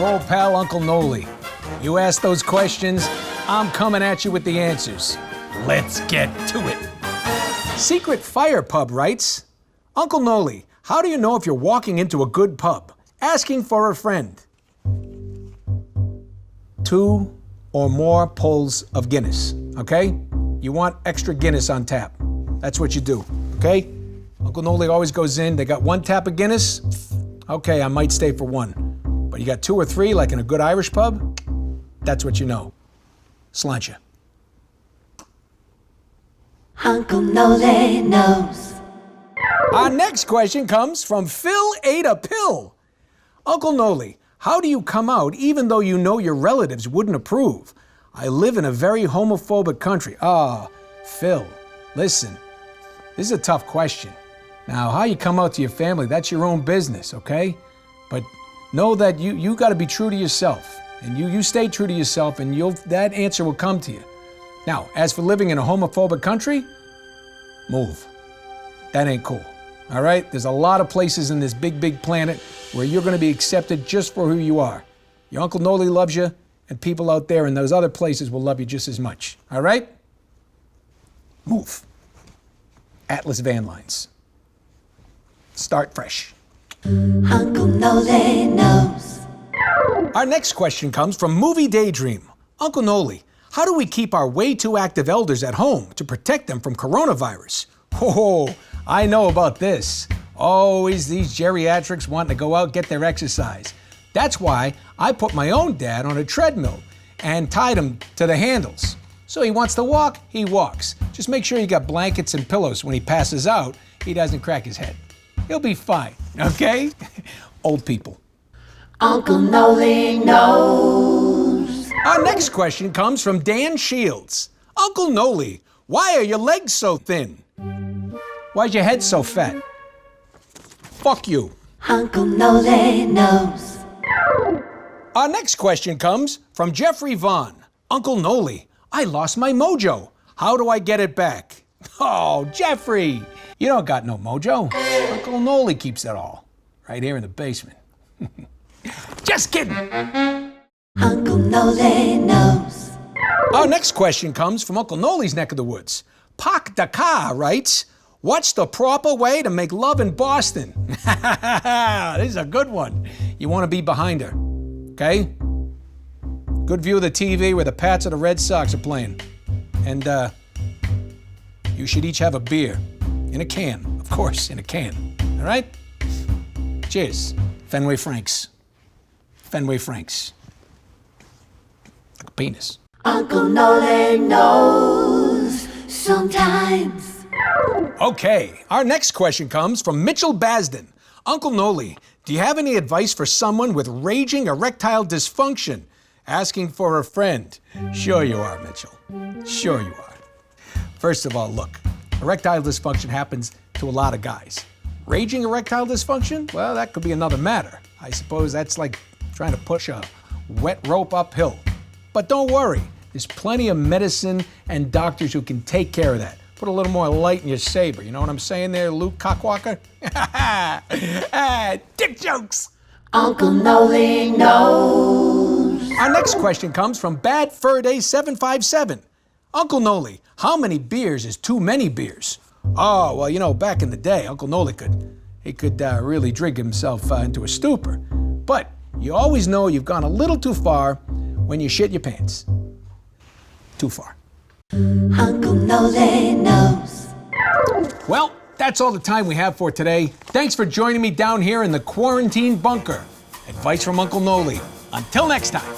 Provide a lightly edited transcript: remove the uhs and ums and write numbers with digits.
your old pal, Uncle Noly. You ask those questions, I'm coming at you with the answers. Let's get to it. Secret Fire Pub writes, Uncle Noly, how do you know if you're walking into a good pub? Asking for a friend. 2 or more pulls of Guinness, okay? You want extra Guinness on tap. That's what you do, okay? Uncle Noly always goes in, they got 1 tap of Guinness, okay, I might stay for 1. But you got 2 or 3, like in a good Irish pub, that's what you know. Sláinte. Uncle Noly knows. Our next question comes from Phil Ate a Pill. Uncle Noly, how do you come out even though you know your relatives wouldn't approve? I live in a very homophobic country. Phil, listen, this is a tough question. Now, how you come out to your family, that's your own business, okay? But know that you got to be true to yourself. And you stay true to yourself, and that answer will come to you. Now, as for living in a homophobic country, move. That ain't cool, all right? There's a lot of places in this big, big planet where you're going to be accepted just for who you are. Your Uncle Noly loves you, and people out there in those other places will love you just as much, all right? Move. Atlas Van Lines. Start fresh. Uncle Noly knows. Our next question comes from Movie Daydream. Uncle Noly, how do we keep our way too active elders at home to protect them from coronavirus? Oh, I know about this. Always these geriatrics wanting to go out, get their exercise. That's why I put my own dad on a treadmill and tied him to the handles. So he wants to walk, he walks. Just make sure you got blankets and pillows when he passes out, he doesn't crack his head. He'll be fine, okay? Old people. Uncle Noly knows. Our next question comes from Dan Shields. Uncle Noly, why are your legs so thin? Why's your head so fat? Fuck you. Uncle Noly knows. Our next question comes from Jeffrey Vaughn. Uncle Noly, I lost my mojo. How do I get it back? Oh, Jeffrey, you don't got no mojo. Uncle Noly keeps it all, right here in the basement. Just kidding. Uncle Noly knows. Our next question comes from Uncle Noly's neck of the woods. Pak Dakar writes, what's the proper way to make love in Boston? This is a good one. You want to be behind her, okay? Good view of the TV where the Pats or the Red Sox are playing. And you should each have a beer. In a can, of course, in a can. All right? Cheers. Fenway Franks. Fenway Franks. Like a penis. Uncle Noly knows sometimes. Okay, our next question comes from Mitchell Basden. Uncle Noly, do you have any advice for someone with raging erectile dysfunction? Asking for a friend. Sure you are, Mitchell. Sure you are. First of all, look, erectile dysfunction happens to a lot of guys. Raging erectile dysfunction? Well, that could be another matter. I suppose that's like trying to push a wet rope uphill. But don't worry, there's plenty of medicine and doctors who can take care of that. Put a little more light in your saber. You know what I'm saying there, Luke Cockwalker? Dick jokes! Uncle Noly knows. Our next question comes from Bad Fur Day 757. Uncle Noly, how many beers is too many beers? Oh, well, you know, back in the day, Uncle Noly could really drink himself into a stupor. But you always know you've gone a little too far when you shit your pants. Too far. Uncle Noly knows. Well, that's all the time we have for today. Thanks for joining me down here in the quarantine bunker. Advice from Uncle Noly. Until next time.